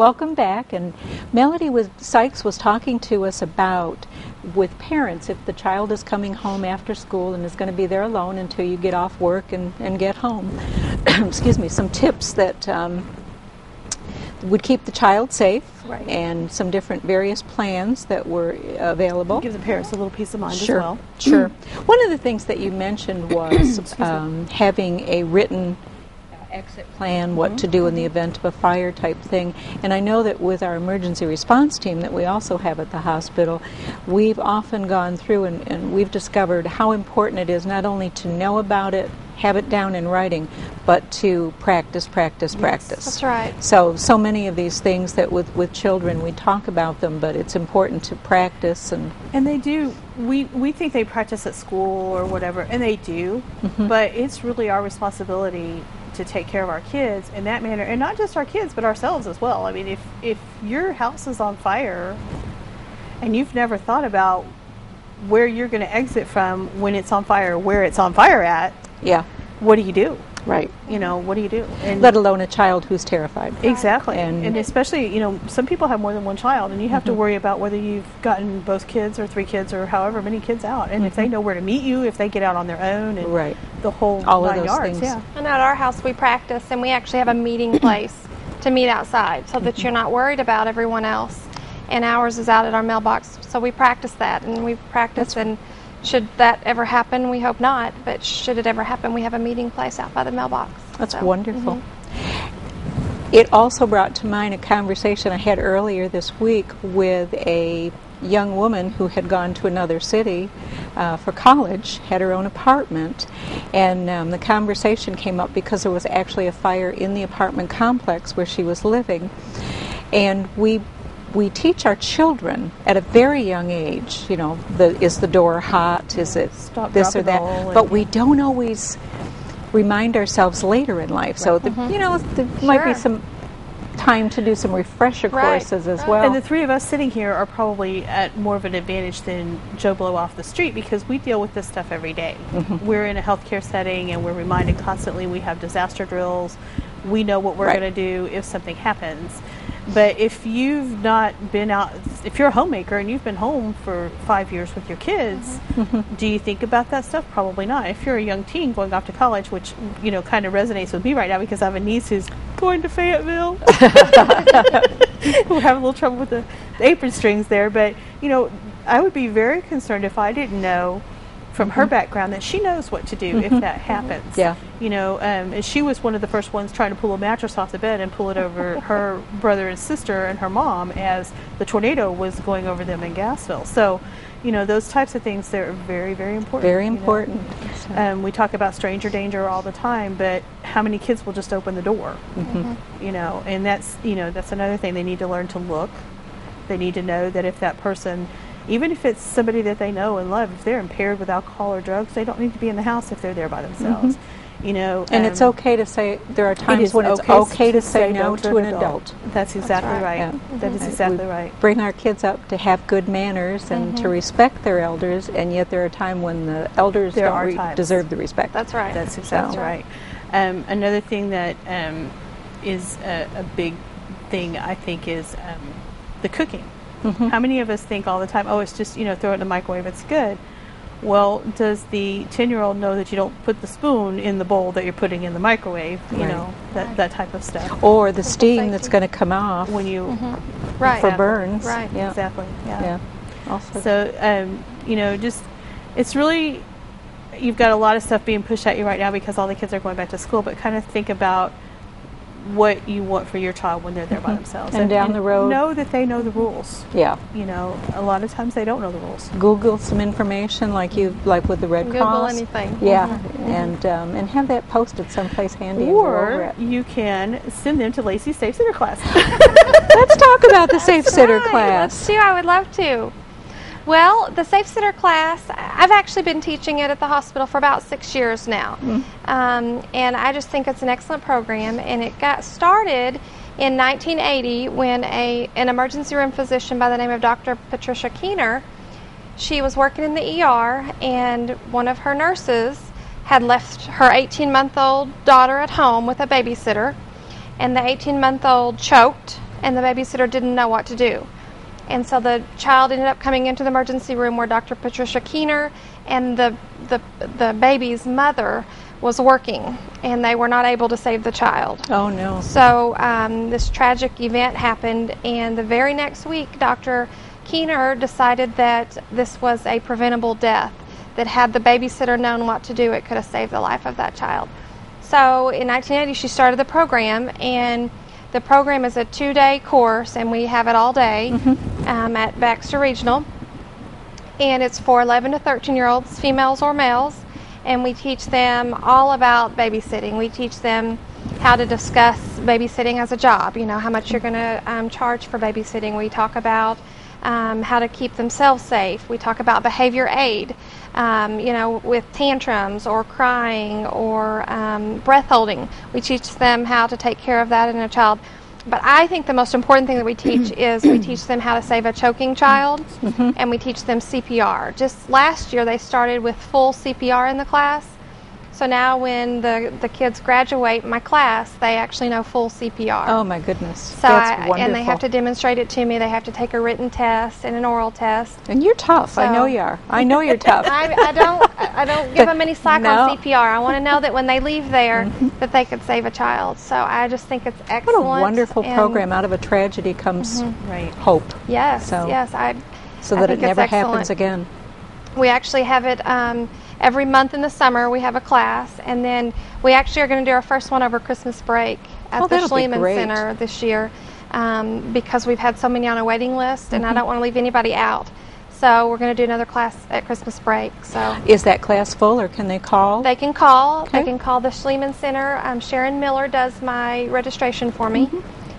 welcome back. And Sykes was talking to us about, with parents, if the child is coming home after school and is going to be there alone until you get off work and get home. Excuse me, some tips that would keep the child safe, right, and some different various plans that were available. Give the parents a little peace of mind Sure, as well. Sure. One of the things that you mentioned was having a written exit plan, what to do in the event of a fire type thing. And I know that with our emergency response team that we also have at the hospital, we've often gone through and we've discovered how important it is not only to know about it, have it down in writing, but to practice. That's right. So many of these things that with children, we talk about them, but it's important to practice. And they do. We think they practice at school or whatever, and they do, but it's really our responsibility to take care of our kids in that manner, and not just our kids, but ourselves as well. I mean, if your house is on fire and you've never thought about where you're going to exit from when it's on fire, where it's on fire at, yeah, what do you do? Right. You know, what do you do? And let alone a child who's terrified. Exactly. And especially, you know, some people have more than one child, and you have to worry about whether you've gotten both kids or 3 kids or however many kids out. And if they know where to meet you, if they get out on their own, and the whole all 9 of those yards. things. Yeah. And at our house we practice, and we actually have a meeting place to meet outside so that you're not worried about everyone else. And ours is out at our mailbox. So we practice that, and we practice, and should that ever happen, we hope not, but should it ever happen, we have a meeting place out by the mailbox. That's wonderful. It also brought to mind a conversation I had earlier this week with a young woman who had gone to another city for college, had her own apartment, and the conversation came up because there was actually a fire in the apartment complex where she was living. And we teach our children at a very young age, you know, is the door hot, is it this or that, but we don't always remind ourselves later in life. So, you know, there might be some time to do some refresher courses as well. And the 3 of us sitting here are probably at more of an advantage than Joe Blow off the street, because we deal with this stuff every day. We're in a healthcare setting, and we're reminded constantly. We have disaster drills. We know what we're going to do if something happens. But if you've not been out, if you're a homemaker and you've been home for 5 years with your kids, do you think about that stuff? Probably not. If you're a young teen going off to college, which, you know, kind of resonates with me right now because I have a niece who's going to Fayetteville. We're having a little trouble with the apron strings there. But, you know, I would be very concerned if I didn't know from her background that she knows what to do if that happens. Yeah. You know, she was one of the first ones trying to pull a mattress off the bed and pull it over her brother and sister and her mom as the tornado was going over them in Gassville. So, you know, those types of things, they're very, very important. Very important. We talk about stranger danger all the time, but how many kids will just open the door? You know, and that's another thing. They need to learn to look. They need to know that if that person, even if it's somebody that they know and love, if they're impaired with alcohol or drugs, they don't need to be in the house if they're there by themselves. You know, and it's okay to say, there are times when it's okay to say no to an adult. That's exactly right. Yeah. That is exactly right. Bring our kids up to have good manners and to respect their elders, and yet there are times when the elders don't deserve the respect. That's right. That's exactly right. Another thing that is a big thing, I think, is the cooking. How many of us think all the time, oh, it's just, you know, throw it in the microwave, it's good. Well, does the 10-year-old know that you don't put the spoon in the bowl that you're putting in the microwave? You know, that type of stuff. Or the steam that's going to come off when you for burns. Right. Yeah. Exactly. Yeah. Also. So, you know, just it's really, you've got a lot of stuff being pushed at you right now because all the kids are going back to school. But kind of think about what you want for your child when they're there by themselves, and down the road, know that they know the rules. Yeah, you know, a lot of times they don't know the rules. Google some information, like with the Red Cross. Google anything. Yeah, and have that posted someplace handy. Or you can send them to Lacy's Safe Sitter class. Let's talk about the Safe Sitter class. Let's do. I would love to. Well, the Safe Sitter class, I've actually been teaching it at the hospital for about 6 years now. And I just think it's an excellent program. And it got started in 1980 when an emergency room physician by the name of Dr. Patricia Keener, she was working in the ER, and one of her nurses had left her 18-month-old daughter at home with a babysitter. And the 18-month-old choked and the babysitter didn't know what to do. And so the child ended up coming into the emergency room where Dr. Patricia Keener and the baby's mother was working, and they were not able to save the child. Oh, no. So this tragic event happened, and the very next week, Dr. Keener decided that this was a preventable death, that had the babysitter known what to do, it could have saved the life of that child. So in 1980, she started the program, and the program is a 2-day course, and we have it all day at Baxter Regional. And it's for 11 to 13-year-olds, females or males, and we teach them all about babysitting. We teach them how to discuss babysitting as a job, you know, how much you're going to charge for babysitting. We talk about how to keep themselves safe. We talk about behavior aid, you know, with tantrums or crying or breath holding. We teach them how to take care of that in a child. But I think the most important thing that we teach is we teach them how to save a choking child, and we teach them CPR. Just last year they started with full CPR in the class. So now when the kids graduate my class, they actually know full CPR. Oh, my goodness. So That's wonderful. And they have to demonstrate it to me. They have to take a written test and an oral test. And you're tough. I know you are. I know you're tough. I don't give them any slack No. on CPR. I want to know that when they leave there that they could save a child. So I just think it's excellent. What a wonderful and program. Out of a tragedy comes Right. hope. Yes, So- yes. So I that think it never it's excellent. happens again. We actually have it every month in the summer. We have a class, and then we actually are going to do our first one over Christmas break at Oh, the that'll be Schliemann great. Center this year, because we've had so many on a waiting list, and I don't want to leave anybody out. So we're going to do another class at Christmas break. So Is that class full, or can they call? they can call. Okay. They can call the Schliemann Center. Sharon Miller does my registration for me.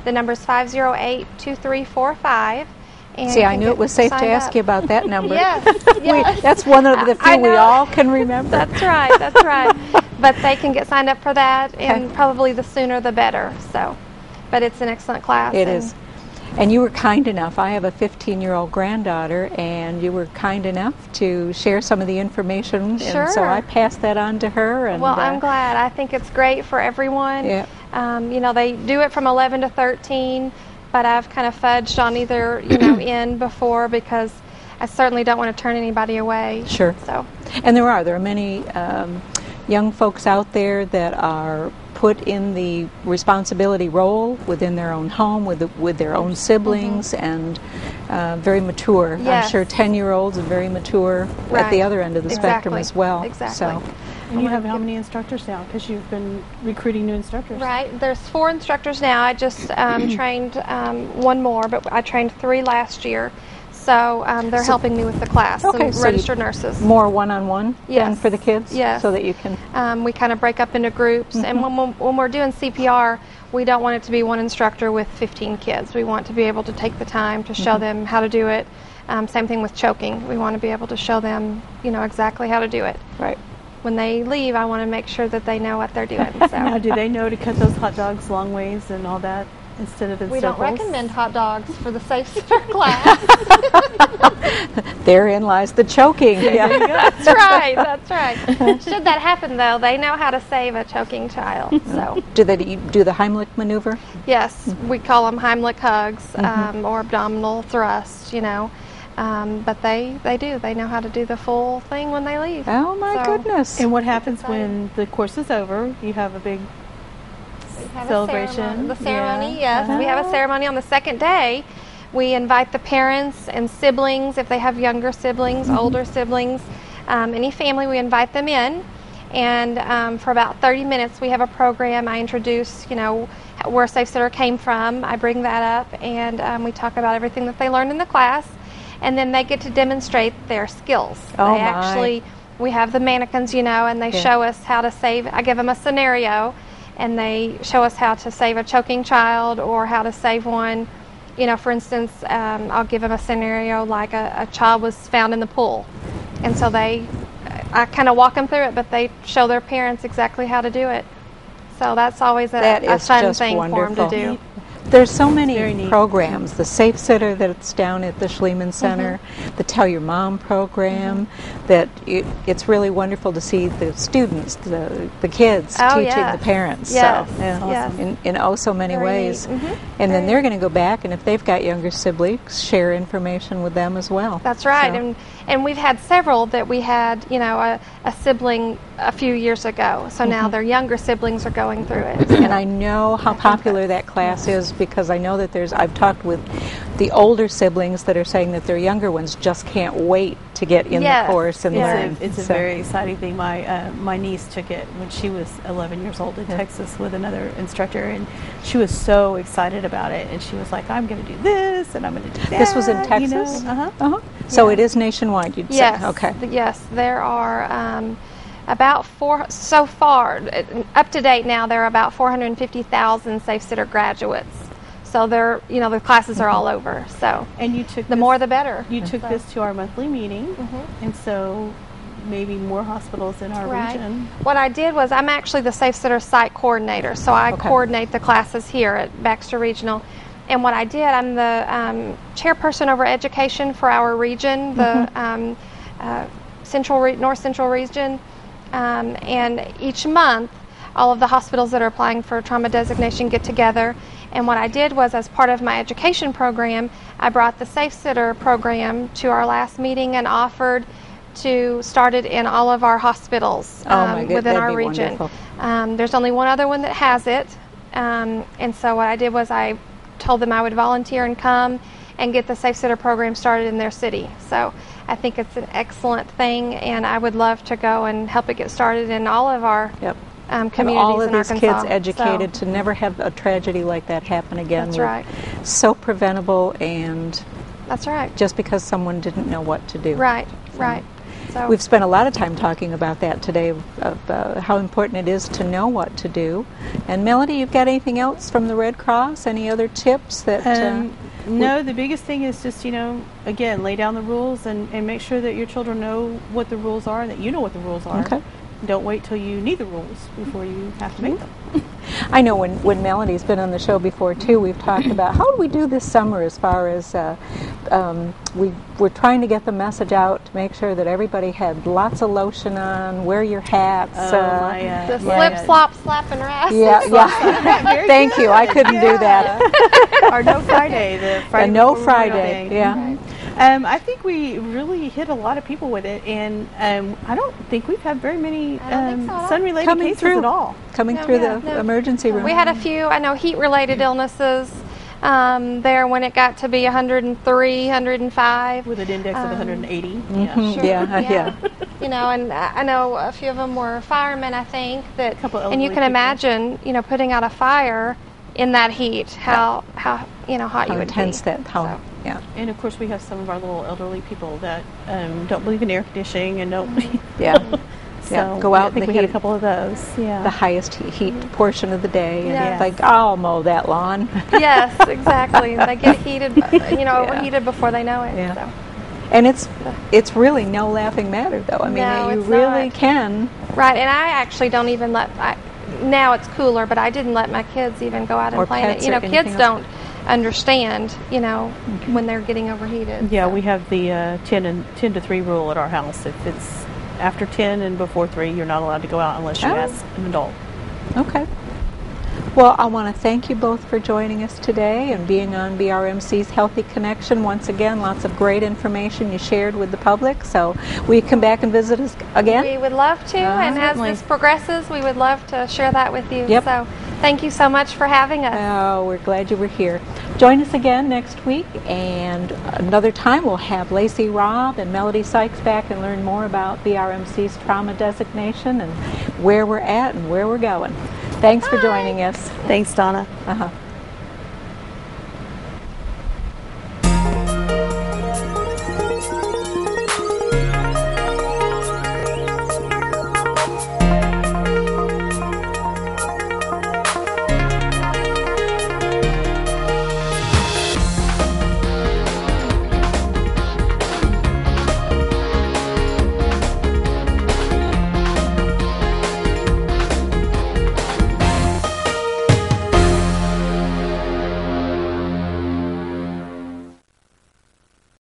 The number is 508-2345. And See, you I can knew get it was safe to signed ask up. you about that number. Yes, yes. That's one of the I few we know. all can remember. That's right, that's right. But they can get signed up for that, and probably the sooner the better. So, but it's an excellent class. It is. And you were kind enough. I have a 15-year-old granddaughter, and you were kind enough to share some of the information. Sure. And so I passed that on to her. And, Well, I'm glad. I think it's great for everyone. Yeah. You know, they do it from 11 to 13, but I've kind of fudged on either, you know, in before, because I certainly don't want to turn anybody away. Sure. So. And there are many young folks out there that are put in the responsibility role within their own home, with their own siblings, and very mature. Yes. I'm sure 10-year-olds are very mature at Right. the other end of the spectrum Exactly. as well. Exactly. So, And you have how many instructors now? Because you've been recruiting new instructors. Right. There's 4 instructors now. I just trained one more, but I trained 3 last year. So they're helping me with the class. Okay, Some so registered nurses. more one-on-one than Yes. for the kids? Yes. So that you can... We kind of break up into groups, and when we're doing CPR, we don't want it to be one instructor with 15 kids. We want to be able to take the time to show them how to do it. Same thing with choking. We want to be able to show them, you know, exactly how to do it. Right. When they leave, I want to make sure that they know what they're doing. Now, So do they know to cut those hot dogs long ways and all that instead of in we don't circles? recommend hot dogs for the safe sitter class. Therein lies the choking. Yeah. That's right. That's right. Should that happen, though, they know how to save a choking child. So Do they do the Heimlich maneuver? yes, we call them Heimlich hugs or abdominal thrusts. You know, but they do. They know how to do the full thing when they leave. Oh my So, goodness. And what happens exciting. when the course is over? You have a big We have a celebration. ceremony. The ceremony, Yeah. yes. We have a ceremony on the second day. We invite the parents and siblings, if they have younger siblings, older siblings, any family, we invite them in. And for about 30 minutes, we have a program. I introduce, you know, where Safe Sitter came from. I bring that up, and we talk about everything that they learned in the class. And then they get to demonstrate their skills. Oh, they my. actually, we have the mannequins, you know, and they show us how to save. I give them a scenario, and they show us how to save a choking child or how to save one. You know, for instance, I'll give them a scenario like a child was found in the pool. And so I kind of walk them through it, but they show their parents exactly how to do it. So that's always That a is fun just thing wonderful. for them to do. There's so very many neat. programs. The Safe Sitter that's down at the Schliemann Center, the Tell Your Mom program, that it's really wonderful to see the students, the kids, Oh, teaching yes. the parents. Yes, So, yes. in oh so many Very ways. neat. And then they're going to go back, and if they've got younger siblings, share information with them as well. That's right, So- and we've had several that we had, a sibling a few years ago. So now their younger siblings are going through it. And I know how popular that class is, because I know that I've talked with the older siblings that are saying that their younger ones just can't wait to get in Yes, the course and yes. learn. It's a So- very exciting thing. My niece took it when she was 11 years old in Texas with another instructor, and she was so excited about it. And she was like, "I'm going to do this, and I'm going to do that." This was in you know? Texas? Uh-huh. So Yeah. it is nationwide, you'd Yes. say? Okay. Yes, there are about so far, up to date now, there are about 450,000 Safe Sitter graduates. So they're, the classes are all over. So And you took the more the better. You took this to our monthly meeting, and so maybe more hospitals in our Right. region. What I did was, I'm actually the Safe Sitter site coordinator, so I Okay. coordinate the classes here at Baxter Regional. And what I did, I'm the chairperson over education for our region, the North Central region. And each month, all of the hospitals that are applying for trauma designation get together. And what I did was, as part of my education program, I brought the Safe Sitter program to our last meeting and offered to start it in all of our hospitals within that'd our be region. wonderful. There's only one other one that has it. And so what I did was, I told them I would volunteer and come and get the Safe Sitter program started in their city. So I think it's an excellent thing, and I would love to go and help it get started in all of our Yep. communities Have all of in these Arkansas. kids educated So, to never have a tragedy like that happen again. That's We're right. So preventable, and that's right. just because someone didn't know what to do. Right, right. So We've spent a lot of time talking about that today, of how important it is to know what to do. And Melody, you've got anything else from the Red Cross? Any other tips that? No, the biggest thing is just, again, lay down the rules and make sure that your children know what the rules are and that you know what the rules are. Okay. Don't wait till you need the rules before you have to make them. I know when Melody's been on the show before too, we've talked about how do we do this summer as far as we're trying to get the message out to make sure that everybody had lots of lotion on, wear your hats. the slip, slop, slap, and rest. Yeah. Very Thank you. I couldn't do that. Our No Friday, the Friday And No before Memorial Friday. Day. Yeah. I think we really hit a lot of people with it, and I don't think we've had very many I don't think so. sun-related Coming cases through. at all. Coming No, through yeah, the no. emergency room. We had a few, I know, heat-related illnesses there when it got to be 103, 105. With an index of 180. Mhm. Sure, Yeah. And I know a few of them were firemen, I think, that, Couple and you elderly can people. imagine, putting out a fire in that heat, how hot you How would intense be. that? How? So. Yeah. And of course, we have some of our little elderly people that don't believe in air conditioning and don't. Yeah. So Yeah, go out I in think the we had a heat. couple of those. Yeah. The highest heat portion of the day, and Yes. like, I'll mow that lawn. Yes, exactly. They get heated, overheated before they know it. Yeah. So. And it's really no laughing matter, though. I mean, No, you it's really not. can. Right, and I actually don't even now it's cooler, but I didn't let my kids even go out and Or play in it. pets or anything Kids else. don't understand, when they're getting overheated. Yeah, so. we have the 10 to 3 rule at our house. If it's after 10 and before 3, you're not allowed to go out unless you Oh. ask an adult. Okay. Well, I want to thank you both for joining us today and being on BRMC's Healthy Connection. Once again, lots of great information you shared with the public. So will you come back and visit us again? We would love to, and as Certainly. this progresses, we would love to share that with you. Yep. So thank you so much for having us. Oh, we're glad you were here. Join us again next week, and another time we'll have Lacy, Robb, and Melody Sykes back and learn more about BRMC's trauma designation and where we're at and where we're going. Thanks for joining us. Thanks, Donna. Uh-huh.